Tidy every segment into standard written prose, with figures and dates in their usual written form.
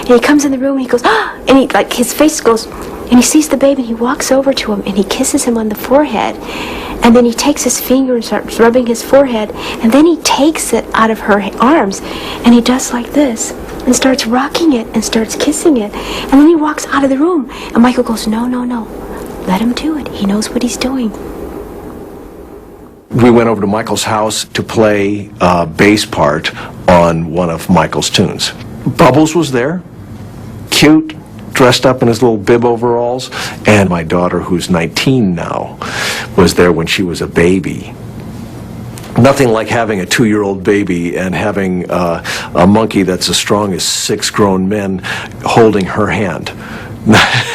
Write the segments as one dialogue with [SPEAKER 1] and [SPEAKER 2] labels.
[SPEAKER 1] And he comes in the room and he goes, ah! And he, like, his face goes, and he sees the baby and he walks over to him and he kisses him on the forehead. And then he takes his finger and starts rubbing his forehead. And then he takes it out of her arms and he does like this and starts rocking it and starts kissing it. And then he walks out of the room. And Michael goes, no, no, no. Let him do it. He knows what he's doing.
[SPEAKER 2] We went over to Michael's house to play a bass part on one of Michael's tunes. Bubbles was there, cute, dressed up in his little bib overalls, and my daughter, who's 19 now, was there when she was a baby. Nothing like having a 2-year-old baby and having a monkey that's as strong as 6 grown men holding her hand.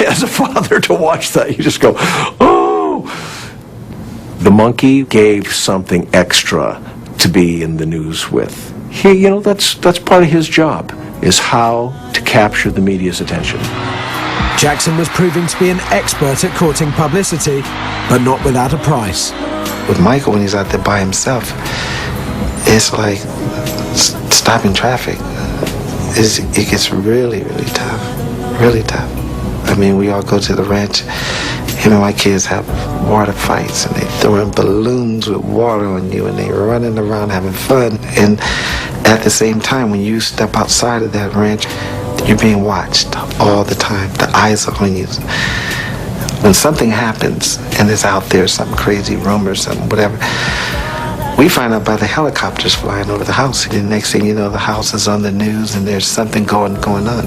[SPEAKER 2] As a father, to watch that, you just go, oh! The monkey gave something extra to be in the news with. He, you know, that's part of his job, is how to capture the media's attention.
[SPEAKER 3] Jackson was proving to be an expert at courting publicity, but not without a price.
[SPEAKER 4] With Michael, when he's out there by himself, it's like stopping traffic. It gets really, really tough, really tough. I mean, we all go to the ranch. Him and my kids have water fights, and they throwing balloons with water on you, and they running around having fun. And at the same time, when you step outside of that ranch, you're being watched all the time. The eyes are on you. When something happens and it's out there, some crazy rumor, something, whatever, we find out by the helicopters flying over the house. And the next thing you know, the house is on the news and there's something going on.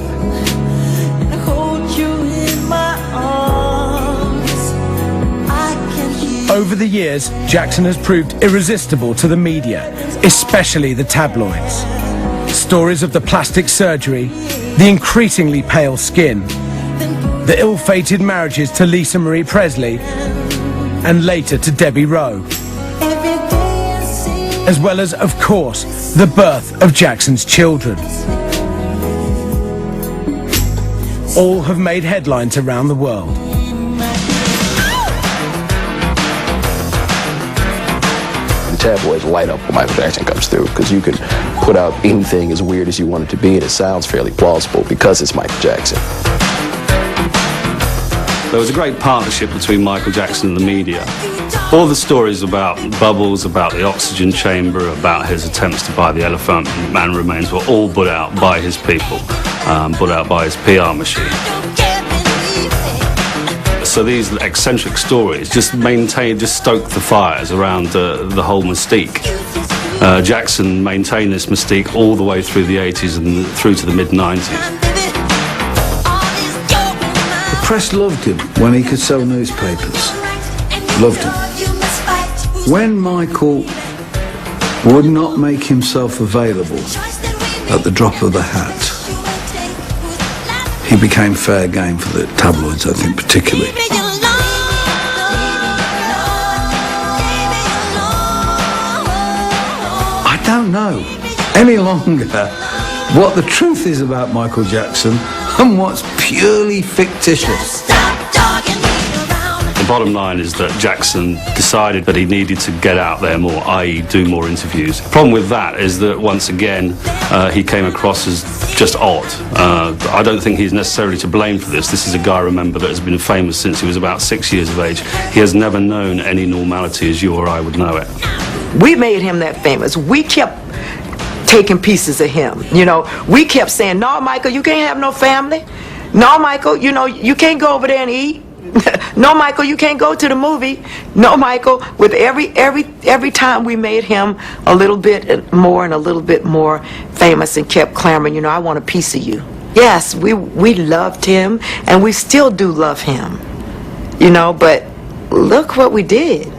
[SPEAKER 3] Over the years, Jackson has proved irresistible to the media, especially the tabloids. Stories of the plastic surgery, the increasingly pale skin, the ill-fated marriages to Lisa Marie Presley, and later to Debbie Rowe. As well as, of course, the birth of Jackson's children. All have made headlines around the world.
[SPEAKER 5] Tabloids light up when Michael Jackson comes through, because you can put out anything as weird as you want it to be and it sounds fairly plausible because it's Michael Jackson.
[SPEAKER 6] There was a great partnership between Michael Jackson and the media. All the stories about Bubbles, about the oxygen chamber, about his attempts to buy the elephant man remains were all put out by his people, put out by his PR machine. So these eccentric stories just stoked the fires around the whole mystique. Jackson maintained this mystique all the way through the 80s and through to the mid-90s.
[SPEAKER 7] The press loved him when he could sell newspapers. Loved him. When Michael would not make himself available at the drop of the hat, he became fair game for the tabloids, I think, particularly. I don't know any longer what the truth is about Michael Jackson and what's purely fictitious.
[SPEAKER 6] The bottom line is that Jackson decided that he needed to get out there more, i.e. do more interviews. The problem with that is that, once again, he came across as just odd. I don't think he's necessarily to blame for this. This is a guy, remember, that has been famous since he was about 6 years of age. He has never known any normality as you or I would know it.
[SPEAKER 8] We made him that famous. We kept taking pieces of him, you know. We kept saying, no, Michael, you can't have no family. No, Michael, you know, you can't go over there and eat. No, Michael, you can't go to the movie. No, Michael. With every time we made him a little bit more and a little bit more famous and kept clamoring, you know, I want a piece of you. Yes, we loved him, and we still do love him, you know, but look what we did.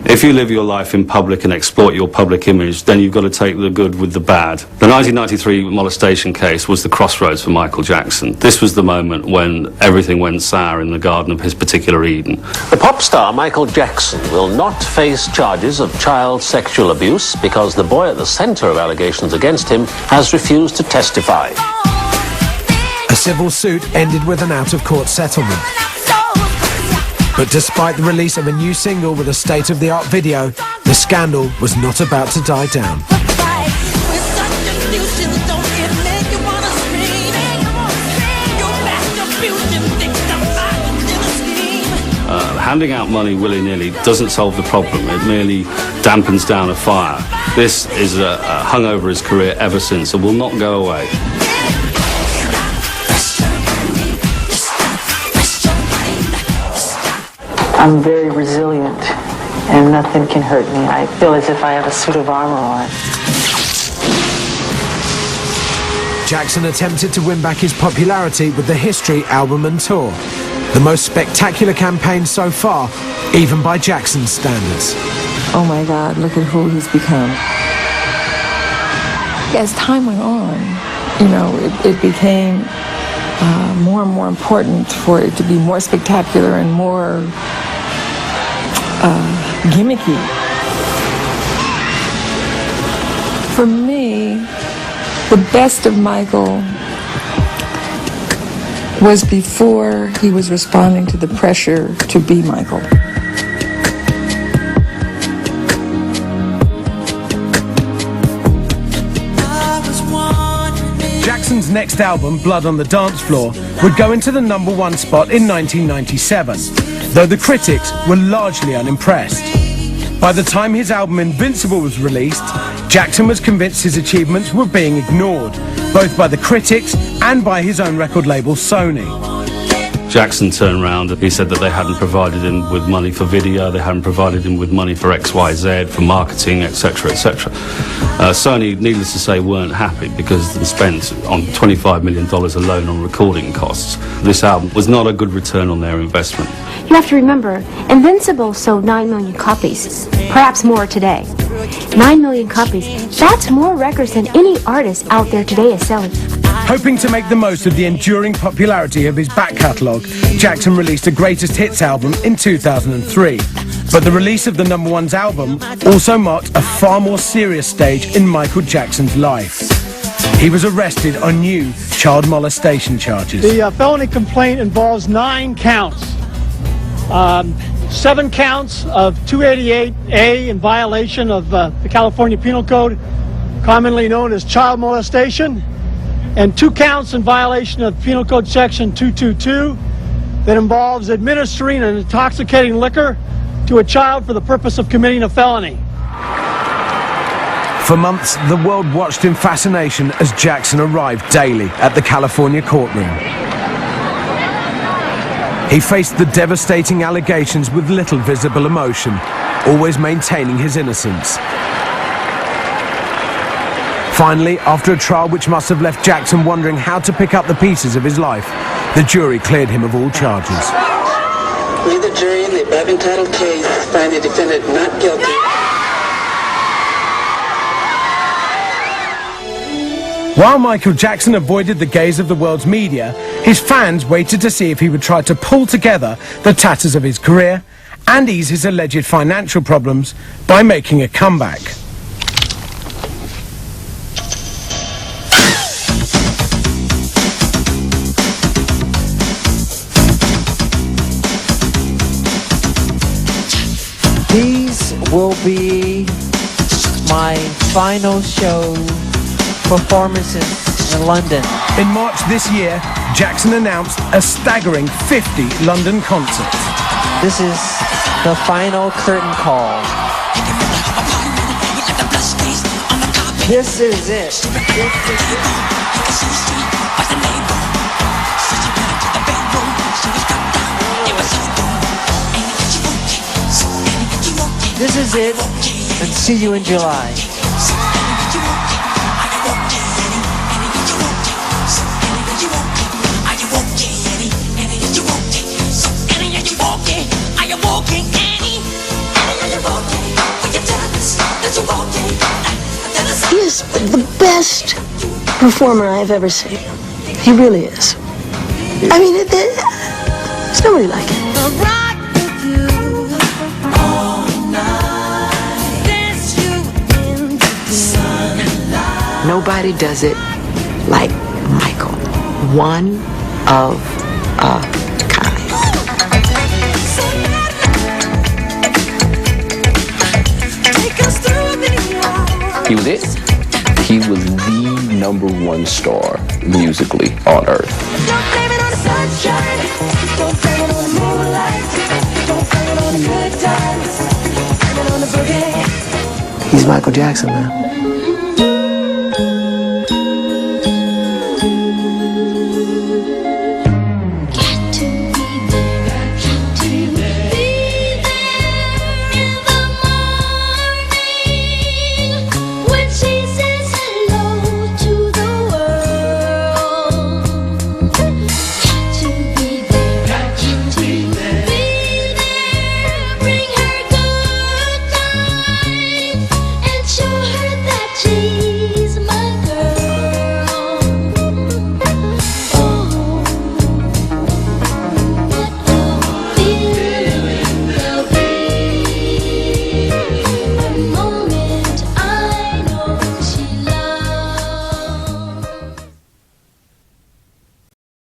[SPEAKER 6] If you live your life in public and exploit your public image, then you've got to take the good with the bad. The 1993 molestation case was the crossroads for Michael Jackson. This was the moment when everything went sour in the garden of his particular Eden.
[SPEAKER 9] The pop star Michael Jackson will not face charges of child sexual abuse because the boy at the center of allegations against him has refused to testify.
[SPEAKER 3] A civil suit ended with an out-of-court settlement. But despite the release of a new single with a state-of-the-art video, the scandal was not about to die down.
[SPEAKER 6] Handing out money willy-nilly doesn't solve the problem. It merely dampens down a fire. This is hung over his career ever since and will not go away.
[SPEAKER 10] I'm very resilient, and nothing can hurt me. I feel as if I have a suit of armor on.
[SPEAKER 3] Jackson attempted to win back his popularity with the History album and tour, the most spectacular campaign so far, even by Jackson's standards.
[SPEAKER 10] Oh my God, look at who he's become. As time went on, you know, it became more and more important for it to be more spectacular and more gimmicky. For me, the best of Michael was before he was responding to the pressure to be Michael.
[SPEAKER 3] Jackson's next album, Blood on the Dance Floor, would go into the #1 spot in 1997, though the critics were largely unimpressed. By the time his album Invincible was released, Jackson was convinced his achievements were being ignored, both by the critics and by his own record label, Sony.
[SPEAKER 6] Jackson turned around and he said that they hadn't provided him with money for video, they hadn't provided him with money for XYZ, for marketing, etc., etc. Sony, needless to say, weren't happy because they spent on $25 million alone on recording costs. This album was not a good return on their investment.
[SPEAKER 1] You have to remember, Invincible sold 9 million copies, perhaps more today. 9 million copies, that's more records than any artist out there today is selling.
[SPEAKER 3] Hoping to make the most of the enduring popularity of his back catalogue, Jackson released a greatest hits album in 2003. But the release of the #1's album also marked a far more serious stage in Michael Jackson's life. He was arrested on new child molestation charges.
[SPEAKER 11] The felony complaint involves 9 counts. 7 counts of 288A in violation of the California Penal Code, commonly known as child molestation, and 2 counts in violation of Penal Code Section 222 that involves administering an intoxicating liquor to a child for the purpose of committing a felony.
[SPEAKER 3] For months, the world watched in fascination as Jackson arrived daily at the California courtroom. He faced the devastating allegations with little visible emotion, always maintaining his innocence. Finally, after a trial which must have left Jackson wondering how to pick up the pieces of his life, the jury cleared him of all charges.
[SPEAKER 10] May the jury in the above entitled case find the defendant not guilty.
[SPEAKER 3] While Michael Jackson avoided the gaze of the world's media, his fans waited to see if he would try to pull together the tatters of his career and ease his alleged financial problems by making a comeback.
[SPEAKER 10] These will be my final show performances in London.
[SPEAKER 3] In March this year, Jackson announced a staggering 50 London concerts.
[SPEAKER 10] This is the final curtain call. This is it. This is it, and see you in July.
[SPEAKER 12] He is the best performer I've ever seen. He really is. I mean, there's nobody like him.
[SPEAKER 8] Nobody does it like Michael. One of a kind.
[SPEAKER 5] He was it. He was the #1 star musically on earth.
[SPEAKER 13] Michael Jackson, man.